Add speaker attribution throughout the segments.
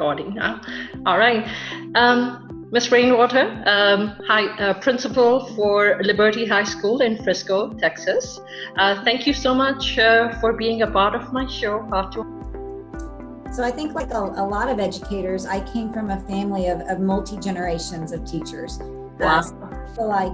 Speaker 1: recording now. All right. Ms. Rainwater, Principal for Liberty High School in Frisco, Texas. Thank you so much for being a part of my show.
Speaker 2: So I think like a lot of educators, I came from a family of multi-generations of teachers.
Speaker 1: Wow.
Speaker 2: So like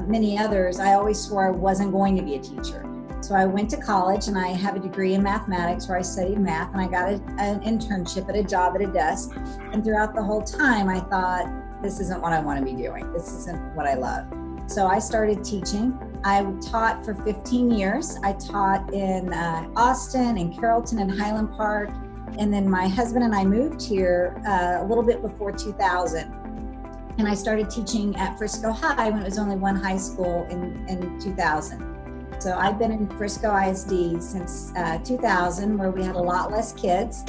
Speaker 2: many others, I always swore I wasn't going to be a teacher. So I went to college and I have a degree in mathematics where I studied math, and I got an internship at a job at a desk. And throughout the whole time, I thought, this isn't what I want to be doing. This isn't what I love. So I started teaching. I taught for 15 years. I taught in Austin and Carrollton and Highland Park. And then my husband and I moved here a little bit before 2000. And I started teaching at Frisco High when it was only one high school in 2000. So I've been in Frisco ISD since 2000, where we had a lot less kids,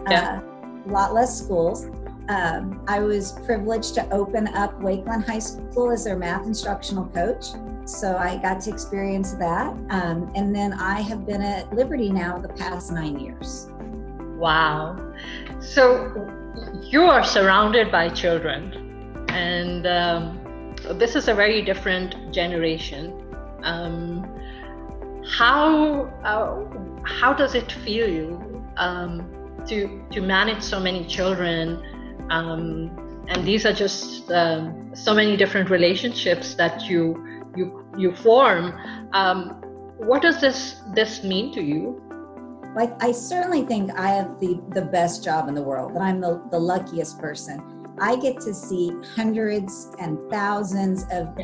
Speaker 2: a lot less schools. I was privileged to open up Wakeland High School as their math instructional coach. So I got to experience that. And then I have been at Liberty now the past 9 years.
Speaker 1: Wow. So you are surrounded by children, and this is a very different generation. How does it feel you to manage so many children? And these are just so many different relationships that you form. What does this mean to you?
Speaker 2: Like, I certainly think I have the best job in the world, that I'm the luckiest person. I get to see hundreds and thousands of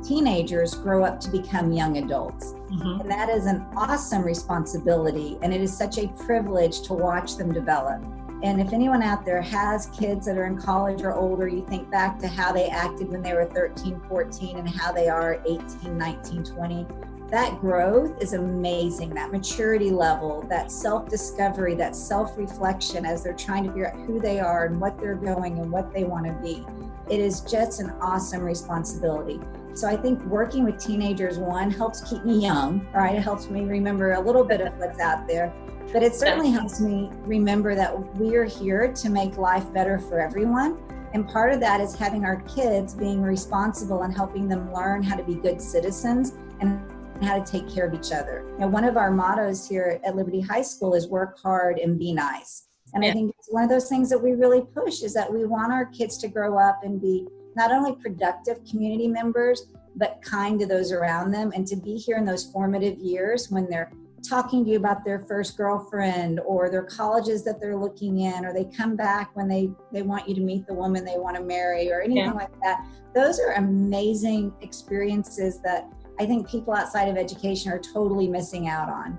Speaker 2: teenagers grow up to become young adults. Mm-hmm. And that is an awesome responsibility. And it is such a privilege to watch them develop. And if anyone out there has kids that are in college or older, you think back to how they acted when they were 13, 14, and how they are 18, 19, 20. That growth is amazing. That maturity level, that self-discovery, that self-reflection as they're trying to figure out who they are and what they're going and what they want to be. It is just an awesome responsibility. So I think working with teenagers, one, helps keep me young, right? It helps me remember a little bit of what's out there. But it certainly helps me remember that we are here to make life better for everyone. And part of that is having our kids being responsible and helping them learn how to be good citizens and how to take care of each other. Now, one of our mottos here at Liberty High School is work hard and be nice. And I think it's one of those things that we really push, is that we want our kids to grow up and be not only productive community members, but kind to those around them, and to be here in those formative years when they're talking to you about their first girlfriend or their colleges that they're looking in, or they come back when they want you to meet the woman they want to marry or anything like that. Those are amazing experiences that I think people outside of education are totally missing out on.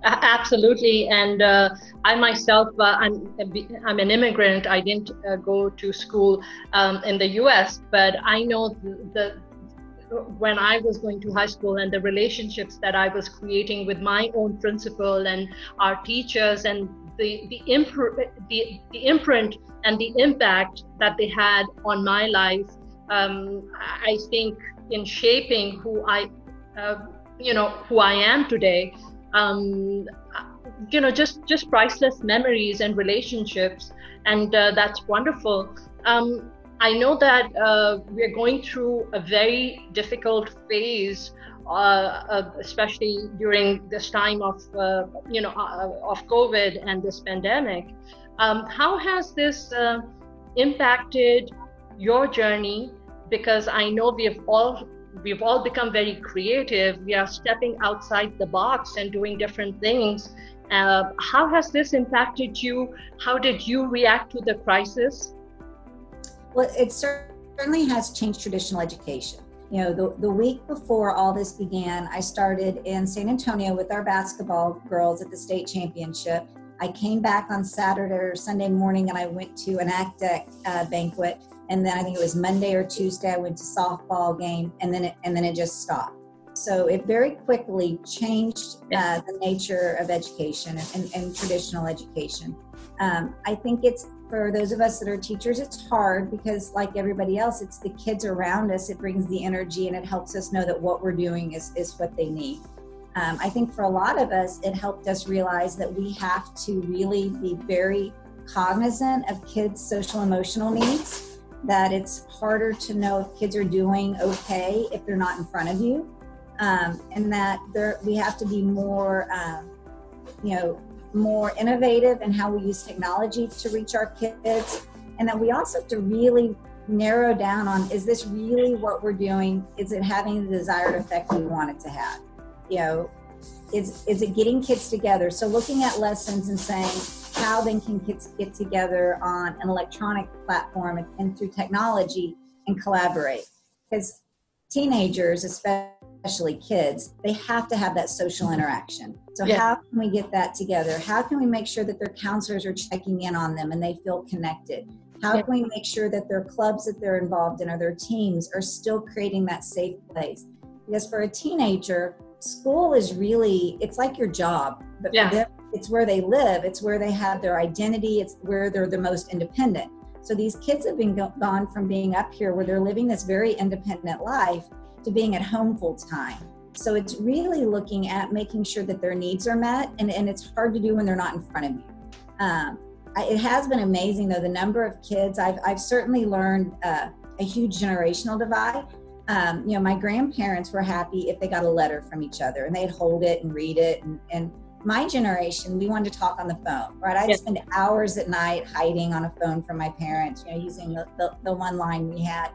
Speaker 1: Absolutely. And I myself, I'm an immigrant. I didn't go to school in the US, but I know when I was going to high school and the relationships that I was creating with my own principal and our teachers, and the imprint and the impact that they had on my life, I think in shaping who I am today. Just priceless memories and relationships, and that's wonderful. I know that we're going through a very difficult phase, especially during this time of COVID and this pandemic. How has this impacted your journey? Because I know we've all become very creative. We are stepping outside the box and doing different things. How has this impacted you? How did you react to the crisis?
Speaker 2: Well, it certainly has changed traditional education. You know, the week before all this began, I started in San Antonio with our basketball girls at the state championship. I came back on Saturday or Sunday morning and I went to an ACDEC banquet. And then I think it was Monday or Tuesday, I went to softball game, and then it just stopped. So it very quickly changed the nature of education and traditional education. I think it's, for those of us that are teachers, it's hard because, like everybody else, it's the kids around us. It brings the energy and it helps us know that what we're doing is what they need. I think for a lot of us, it helped us realize that we have to really be very cognizant of kids' social emotional needs, that it's harder to know if kids are doing okay if they're not in front of you, and that we have to be more, more innovative in how we use technology to reach our kids, and that we also have to really narrow down on, is this really what we're doing? Is it having the desired effect we want it to have? Is it getting kids together? So looking at lessons and saying, how then can kids get together on an electronic platform and through technology and collaborate? Because teenagers, especially kids, they have to have that social interaction. So how can we get that together? How can we make sure that their counselors are checking in on them and they feel connected? How can we make sure that their clubs that they're involved in or their teams are still creating that safe place? Because for a teenager, school is really, it's like your job, but for them, it's where they live, it's where they have their identity, it's where they're the most independent. So these kids have been gone from being up here where they're living this very independent life to being at home full time. So it's really looking at making sure that their needs are met, and it's hard to do when they're not in front of you. It has been amazing though, the number of kids, I've certainly learned a huge generational divide. My grandparents were happy if they got a letter from each other and they'd hold it and read it. And my generation, we wanted to talk on the phone, right? I'd spend hours at night hiding on a phone from my parents, using the one line we had.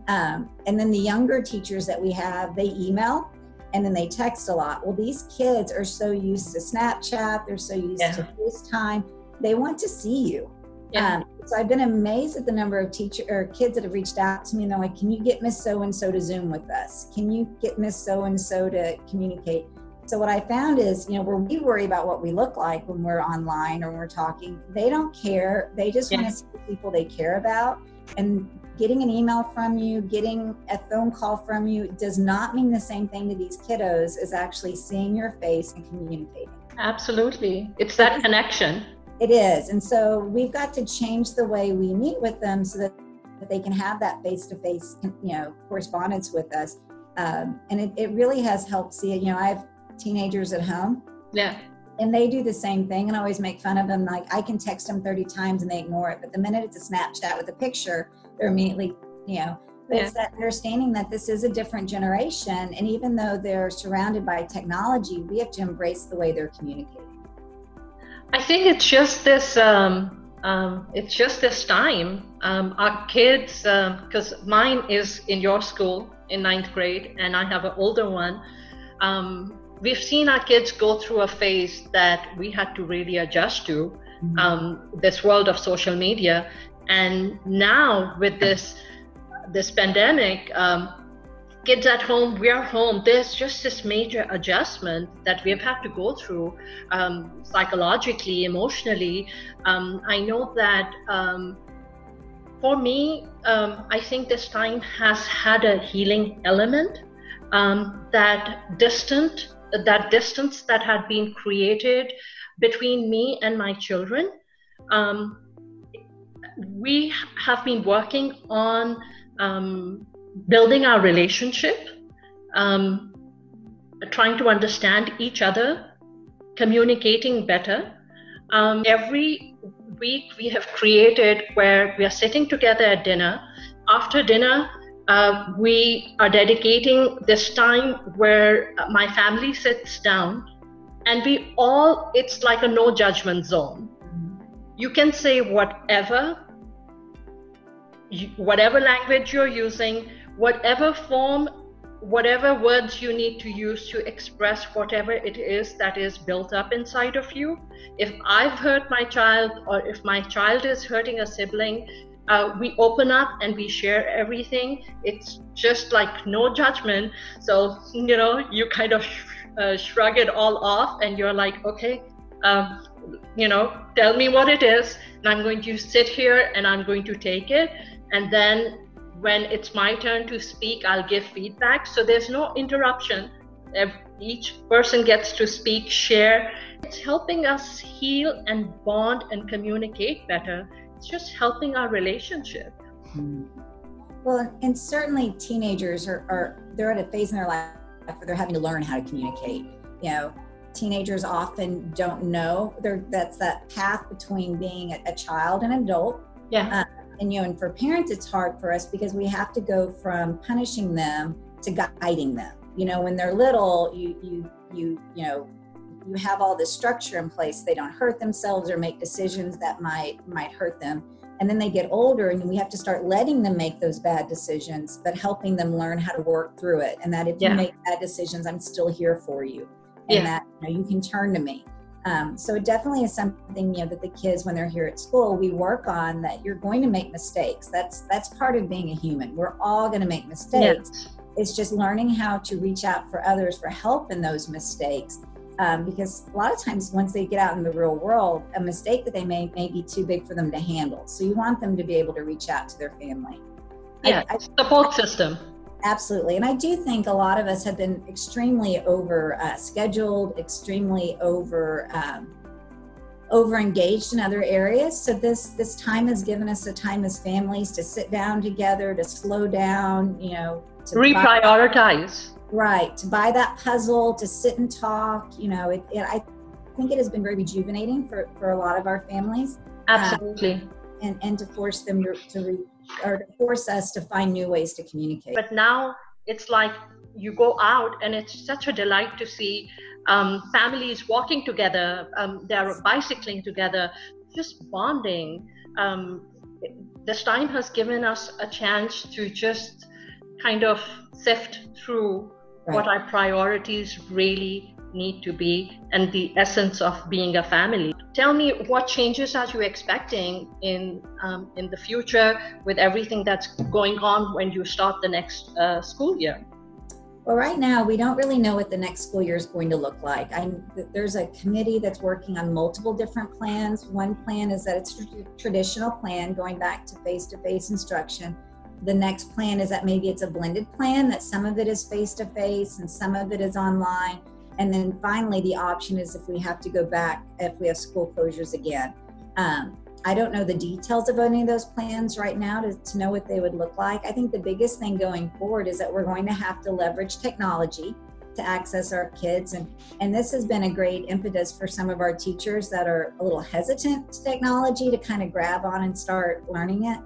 Speaker 2: And then the younger teachers that we have, they email and then they text a lot. Well, these kids are so used to Snapchat, they're so used to FaceTime, they want to see you. So I've been amazed at the number of kids that have reached out to me and they're like, can you get Miss So-and-so to Zoom with us? Can you get Miss So-and-so to communicate? So what I found is, where we worry about what we look like when we're online or when we're talking, they don't care. They just want to see the people they care about. And getting an email from you, getting a phone call from you does not mean the same thing to these kiddos as actually seeing your face and communicating. Absolutely. It's that connection. It is. And so we've got to change the way we meet with them so that they can have that face-to-face, correspondence with us. And it really has helped see, I have teenagers at home. Yeah. And they do the same thing, and I always make fun of them. Like, I can text them 30 times and they ignore it. But the minute it's a Snapchat with a picture, they're immediately, it's that understanding that this is a different generation. And even though they're surrounded by technology, we have to embrace the way they're communicating. I think it's just this time. Our kids, because mine is in your school in 9th grade, and I have an older one. We've seen our kids go through a phase that we had to really adjust to, this world of social media. And now with this pandemic, kids at home, we are home, there's just this major adjustment that we've had to go through, psychologically, emotionally. I know that for me, I think this time has had a healing element. That distance that had been created between me and my children. We have been working on building our relationship, trying to understand each other, communicating better. Every week we have created where we are sitting together at dinner. After dinner, we are dedicating this time where my family sits down, and it's like a no judgment zone. You can say whatever language you're using, whatever form, whatever words you need to use to express whatever it is that is built up inside of you. If I've hurt my child, or if my child is hurting a sibling, we open up and we share everything. It's just like no judgment. So, you kind of shrug it all off, and you're like, okay, tell me what it is, and I'm going to sit here and I'm going to take it. And then when it's my turn to speak, I'll give feedback. So there's no interruption. Each person gets to speak, share. It's helping us heal and bond and communicate better. It's just helping our relationship. Well, and certainly teenagers they're at a phase in their life where they're having to learn how to communicate. teenagers often don't know. That's that path between being a child and adult.
Speaker 1: Yeah.
Speaker 2: And for parents, it's hard for us because we have to go from punishing them to guiding them. When they're little, you have all this structure in place. They don't hurt themselves or make decisions that might hurt them. And then they get older and we have to start letting them make those bad decisions, but helping them learn how to work through it. And that if you make bad decisions, I'm still here for you. And that you can turn to me. So it definitely is something, that the kids, when they're here at school, we work on, that you're going to make mistakes. That's part of being a human. We're all going to make mistakes.
Speaker 1: Yes.
Speaker 2: It's just learning how to reach out for others for help in those mistakes. Because a lot of times once they get out in the real world, a mistake that they may be too big for them to handle. So you want them to be able to reach out to their family.
Speaker 1: Yeah, support system.
Speaker 2: Absolutely. And I do think a lot of us have been extremely scheduled, extremely over engaged in other areas. So this time has given us a time as families to sit down together, to slow down, to
Speaker 1: reprioritize.
Speaker 2: Right. To buy that puzzle, to sit and talk, I think it has been very rejuvenating for a lot of our families.
Speaker 1: Absolutely.
Speaker 2: And to force them to force us to find new ways to communicate.
Speaker 1: But now it's like you go out and it's such a delight to see families walking together, they're bicycling together, just bonding. This time has given us a chance to just kind of sift through what our priorities really need to be and the essence of being a family. Tell me, what changes are you expecting in the future with everything that's going on when you start the next school year?
Speaker 2: Well, right now, we don't really know what the next school year is going to look like. There's a committee that's working on multiple different plans. One plan is that it's a traditional plan going back to face-to-face instruction. The next plan is that maybe it's a blended plan, that some of it is face-to-face and some of it is online. And then finally, the option is if we have to go back, if we have school closures again. I don't know the details of any of those plans right now to know what they would look like. I think the biggest thing going forward is that we're going to have to leverage technology to access our kids. And this has been a great impetus for some of our teachers that are a little hesitant to technology to kind of grab on and start learning it.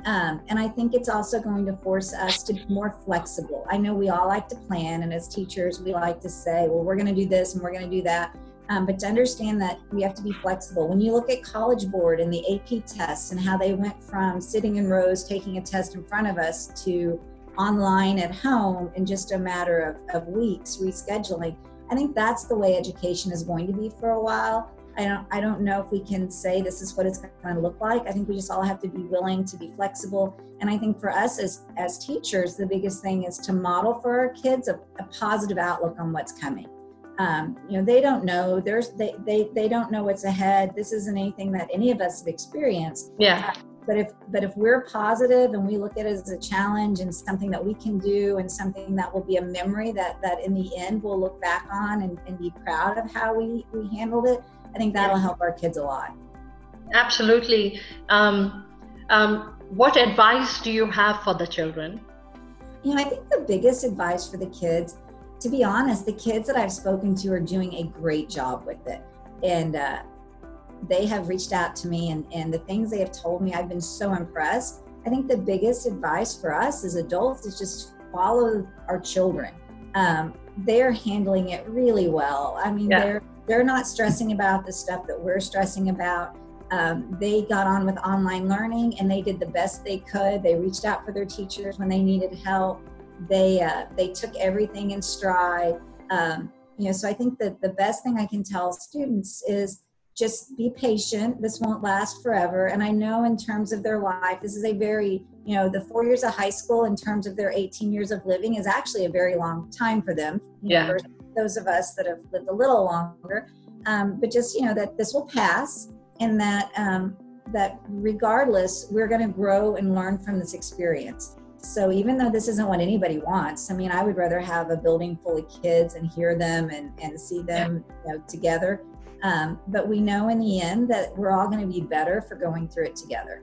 Speaker 2: And I think it's also going to force us to be more flexible. I know we all like to plan, and as teachers, we like to say, well, we're going to do this and we're going to do that. But to understand that we have to be flexible. When you look at College Board and the AP tests and how they went from sitting in rows, taking a test in front of us to online at home in just a matter of weeks, rescheduling, I think that's the way education is going to be for a while. I don't know if we can say this is what it's going to look like. I think we just all have to be willing to be flexible. And I think for us as teachers, the biggest thing is to model for our kids a positive outlook on what's coming. They don't know. They don't know what's ahead. This isn't anything that any of us have experienced.
Speaker 1: Yeah.
Speaker 2: But if we're positive and we look at it as a challenge and something that we can do and something that will be a memory that in the end we'll look back on and be proud of how we handled it, I think that'll help our kids a lot. Absolutely.
Speaker 1: What advice do you have for the children?
Speaker 2: I think the biggest advice for the kids, to be honest, the kids that I've spoken to are doing a great job with it. And they have reached out to me and the things they have told me, I've been so impressed. I think the biggest advice for us as adults is just follow our children. They're handling it really well. I mean, they're not stressing about the stuff that we're stressing about. They got on with online learning and they did the best they could. They reached out for their teachers when they needed help. They took everything in stride. So I think that the best thing I can tell students is just be patient. This won't last forever. And I know in terms of their life, this is a very, the 4 years of high school in terms of their 18 years of living is actually a very long time for them. Versus those of us that have lived a little longer. But just, that this will pass and that regardless, we're going to grow and learn from this experience. So even though this isn't what anybody wants, I would rather have a building full of kids and hear them and see them together. But we know in the end that we're all going to be better for going through it together.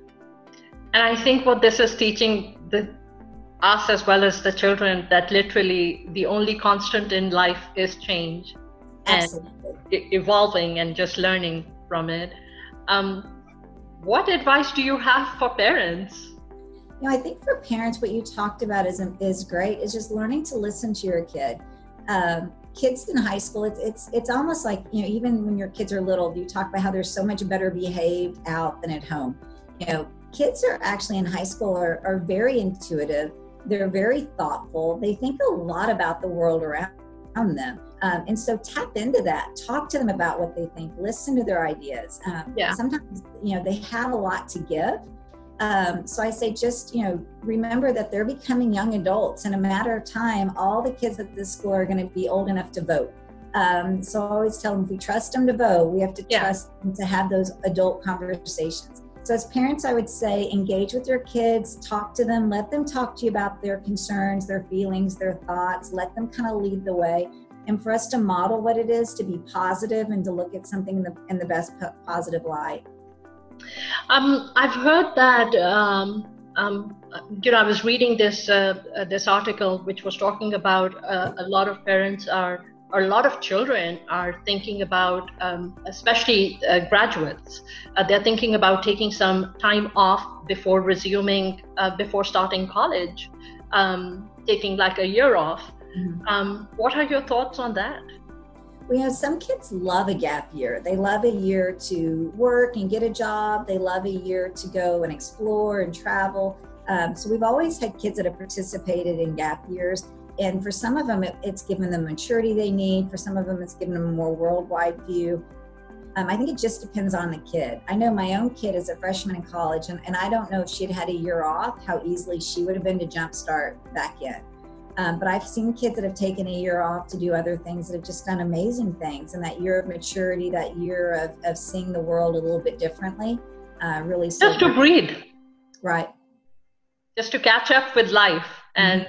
Speaker 1: And I think what this is teaching us as well as the children, that literally the only constant in life is change.
Speaker 2: Absolutely.
Speaker 1: Evolving and just learning from it. What advice do you have for parents?
Speaker 2: You know, I think for parents, what you talked about is great. Is just learning to listen to your kid. Kids in high school, it's almost like, you know, even when your kids are little, you talk about how they're so much better behaved out than at home. You know, kids are actually in high school are very intuitive. They're very thoughtful. They think a lot about the world around them. And so tap into that, talk to them about what they think, listen to their ideas. Sometimes, you know, they have a lot to give. So I say, just, you know, remember that they're becoming young adults. In a matter of time, all the kids at this school are going to be old enough to vote. So I always tell them, if we trust them to vote, we have to trust them to have those adult conversations. So as parents, I would say, engage with your kids, talk to them, let them talk to you about their concerns, their feelings, their thoughts, let them kind of lead the way. And for us to model what it is, to be positive and to look at something in the best positive light.
Speaker 1: I've heard that, you know, I was reading this article which was talking about a lot of parents or a lot of children are thinking about, especially graduates, they're thinking about taking some time off before resuming, before starting college, taking like a year off. What are your thoughts on that?
Speaker 2: Well, you know, some kids love a gap year. They love a year to work and get a job. They love a year to go and explore and travel. So we've always had kids that have participated in gap years. And for some of them, it's given them maturity they need. For some of them, it's given them a more worldwide view. I think it just depends on the kid. I know my own kid is a freshman in college, and I don't know if she'd had a year off, how easily she would have been to jumpstart back in. But I've seen kids that have taken a year off to do other things that have just done amazing things. And that year of maturity, that year of seeing the world a little bit differently, really.
Speaker 1: Just to breathe.
Speaker 2: Right. Just
Speaker 1: to catch up with life. And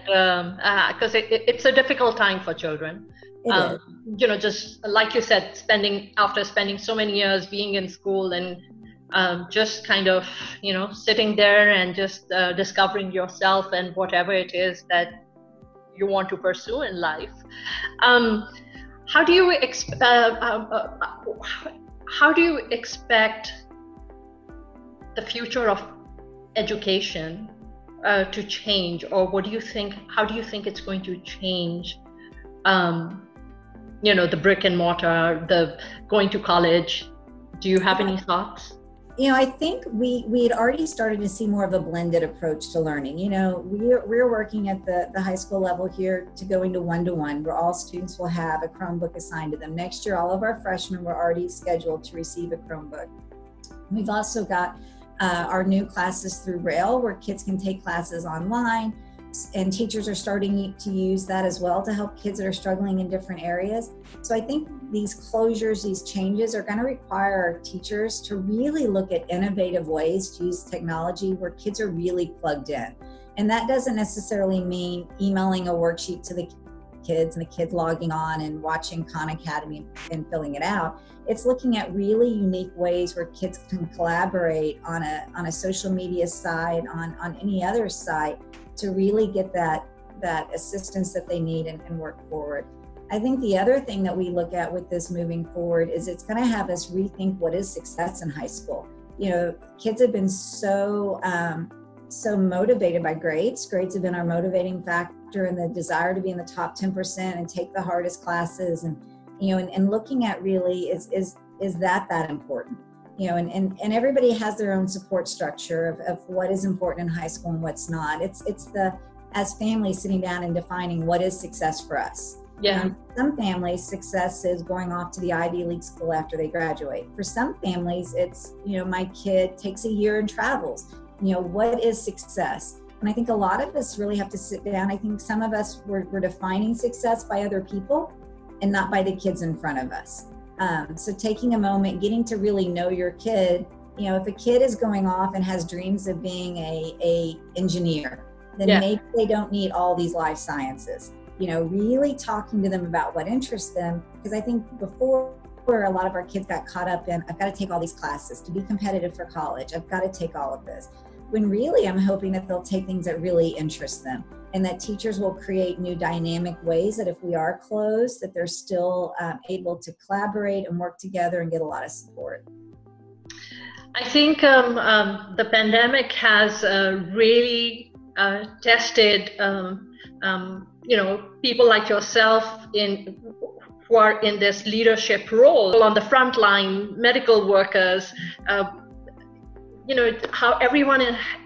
Speaker 1: because it's a difficult time for children.
Speaker 2: It is.
Speaker 1: You know, just like you said, after spending so many years being in school and just kind of, you know, sitting there and just discovering yourself and whatever it is that you want to pursue in life. How do you expect the future of education to change, or what do you think? How do you think it's going to change? You know, the brick and mortar, the going to college. Do you have any thoughts?
Speaker 2: You know, I think we had already started to see more of a blended approach to learning. You know, we're working at the high school level here to go into one-to-one, where all students will have a Chromebook assigned to them. Next year, all of our freshmen were already scheduled to receive a Chromebook. We've also got our new classes through Rail, where kids can take classes online, and teachers are starting to use that as well to help kids that are struggling in different areas. So I think these closures, these changes are going to require our teachers to really look at innovative ways to use technology where kids are really plugged in. And that doesn't necessarily mean emailing a worksheet to the kids and the kids logging on and watching Khan Academy and filling it out. It's looking at really unique ways where kids can collaborate on a social media site, on any other site, to really get that assistance that they need and work forward. I think the other thing that we look at with this moving forward is it's going to have us rethink what is success in high school. You know, kids have been so motivated by grades. Grades have been our motivating factor, and the desire to be in the top 10% and take the hardest classes, and you know, and looking at really is that important. You know, and everybody has their own support structure of what is important in high school and what's not. It's as families sitting down and defining what is success for us.
Speaker 1: Yeah.
Speaker 2: Some families, success is going off to the Ivy League school after they graduate. For some families, it's, you know, my kid takes a year and travels. You know, what is success? And I think a lot of us really have to sit down. I think some of us we're defining success by other people and not by the kids in front of us. So taking a moment, getting to really know your kid. You know, if a kid is going off and has dreams of being a engineer, then maybe they don't need all these life sciences. You know, really talking to them about what interests them. Because I think before, where a lot of our kids got caught up in, I've got to take all these classes to be competitive for college. I've got to take all of this. When really I'm hoping that they'll take things that really interest them. and that teachers will create new dynamic ways that if we are closed, that they're still able to collaborate and work together and get a lot of support.
Speaker 1: I think the pandemic has really tested, people like yourself who are in this leadership role on the front line, medical workers, how everyone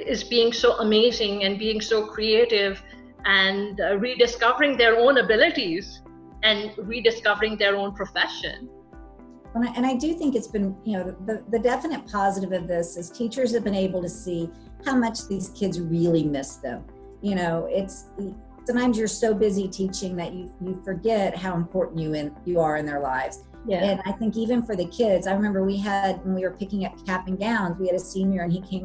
Speaker 1: is being so amazing and being so creative and rediscovering their own abilities and rediscovering their own profession.
Speaker 2: And I do think it's been, the definite positive of this is teachers have been able to see how much these kids really miss them. It's sometimes you're so busy teaching that you forget how important you are in their lives. Yeah. And I think even for the kids, I remember when we were picking up cap and gowns, we had a senior and he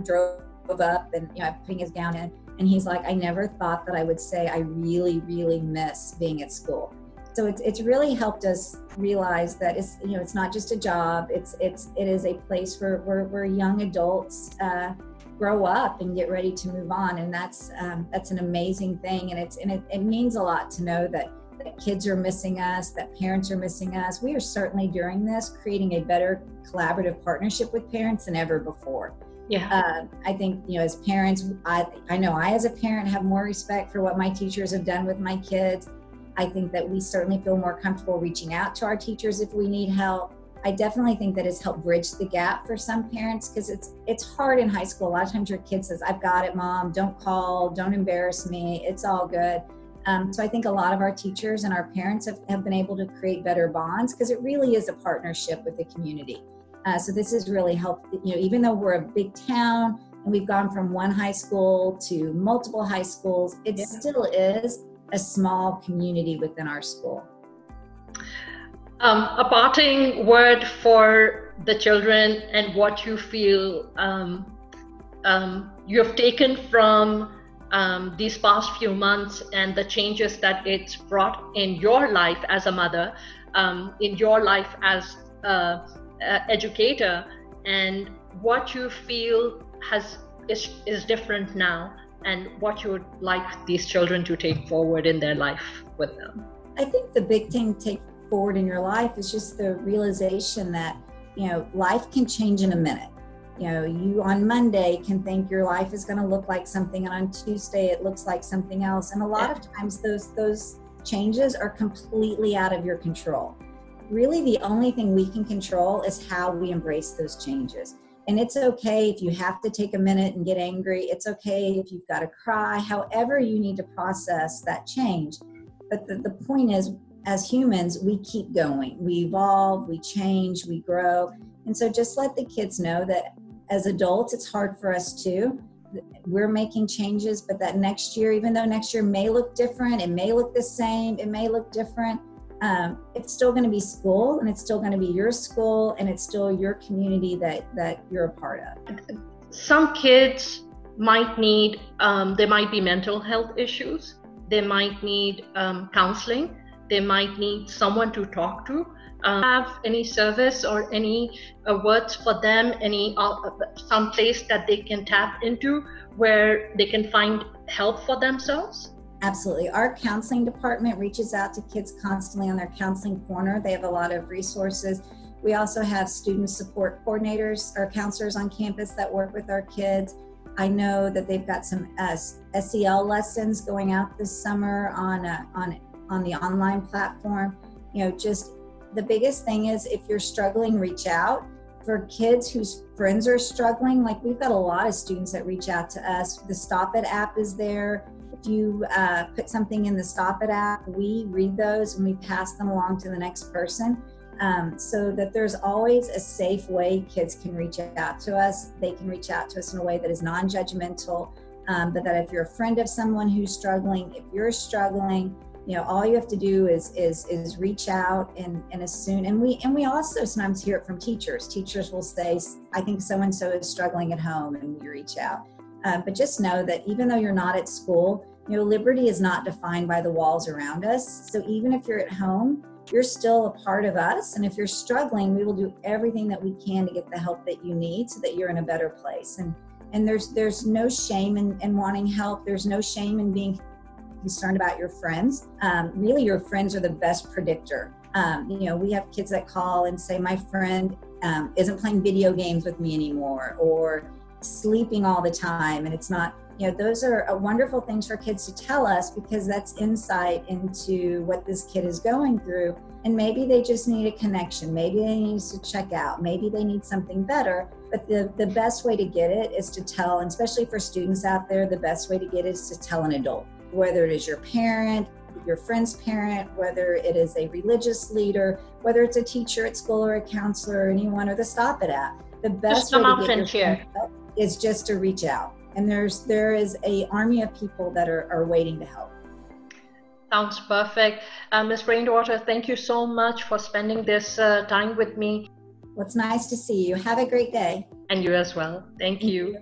Speaker 2: drove up and, putting his gown in, and he's like, I never thought that I would say I really, really miss being at school. So it's really helped us realize that it's not just a job. It is a place where young adults grow up and get ready to move on, and that's an amazing thing. And it means a lot to know that kids are missing us, that parents are missing us. We are certainly during this creating a better collaborative partnership with parents than ever before. Yeah. I think, as parents, I know I as a parent have more respect for what my teachers have done with my kids. I think that we certainly feel more comfortable reaching out to our teachers if we need help. I definitely think that it's helped bridge the gap for some parents, because it's hard in high school. A lot of times your kid says, I've got it, Mom, don't call, don't embarrass me, it's all good. So I think a lot of our teachers and our parents have been able to create better bonds, because it really is a partnership with the community. So this has really helped, even though we're a big town and we've gone from one high school to multiple high schools, it still is a small community within our school.
Speaker 1: A parting word for the children and what you feel you have taken from these past few months and the changes that it's brought in your life as a mother, in your life as an educator, and what you feel is different now, and what you would like these children to take forward in their life with them.
Speaker 2: I think the big thing to take forward in your life is just the realization that, life can change in a minute. You on Monday can think your life is going to look like something, and on Tuesday it looks like something else. And a lot of times those changes are completely out of your control. Really, the only thing we can control is how we embrace those changes. And it's okay if you have to take a minute and get angry. It's okay if you've got to cry, however you need to process that change. But the point is, as humans, we keep going. We evolve, we change, we grow. And so just let the kids know that as adults, it's hard for us too. We're making changes, but that next year, even though next year may look different, it may look the same, it may look different, it's still going to be school, and it's still going to be your school, and it's still your community that you're a part of.
Speaker 1: Some kids might need, there might be mental health issues, they might need counseling, they might need someone to talk to. Have any service or any words for them, some place that they can tap into where they can find help for themselves?
Speaker 2: Absolutely. Our counseling department reaches out to kids constantly on their counseling corner. They have a lot of resources. We also have student support coordinators or counselors on campus that work with our kids. I know that they've got some SEL lessons going out this summer on the online platform. Just the biggest thing is, if you're struggling, reach out. For kids whose friends are struggling, like we've got a lot of students that reach out to us. The Stop It app is there. If you put something in the Stop It app, we read those and we pass them along to the next person, so that there's always a safe way kids can reach out to us. They can reach out to us in a way that is non-judgmental, but that if you're a friend of someone who's struggling, if you're struggling, all you have to do is reach out and as soon, and we also sometimes hear it from teachers. Teachers will say, I think so-and-so is struggling at home, and we reach out. But just know that even though you're not at school, liberty is not defined by the walls around us. So even if you're at home, you're still a part of us. And if you're struggling, we will do everything that we can to get the help that you need so that you're in a better place. And And there's no shame in wanting help. There's no shame in being concerned about your friends. Really, your friends are the best predictor. We have kids that call and say, my friend isn't playing video games with me anymore, or sleeping all the time. And it's not, those are wonderful things for kids to tell us, because that's insight into what this kid is going through. And maybe they just need a connection. Maybe they need to check out. Maybe they need something better. But the best way to get it is to tell, and especially for students out there, the best way to get it is to tell an adult, whether it is your parent, your friend's parent, whether it is a religious leader, whether it's a teacher at school or a counselor or anyone, or the Stop It app. The best way to get your friend help is just to reach out. And there is a army of people that are waiting to help.
Speaker 1: Sounds perfect. Ms. Rainwater, thank you so much for spending this time with me.
Speaker 2: Well, it's nice to see you. Have a great day.
Speaker 1: And you as well. Thank you.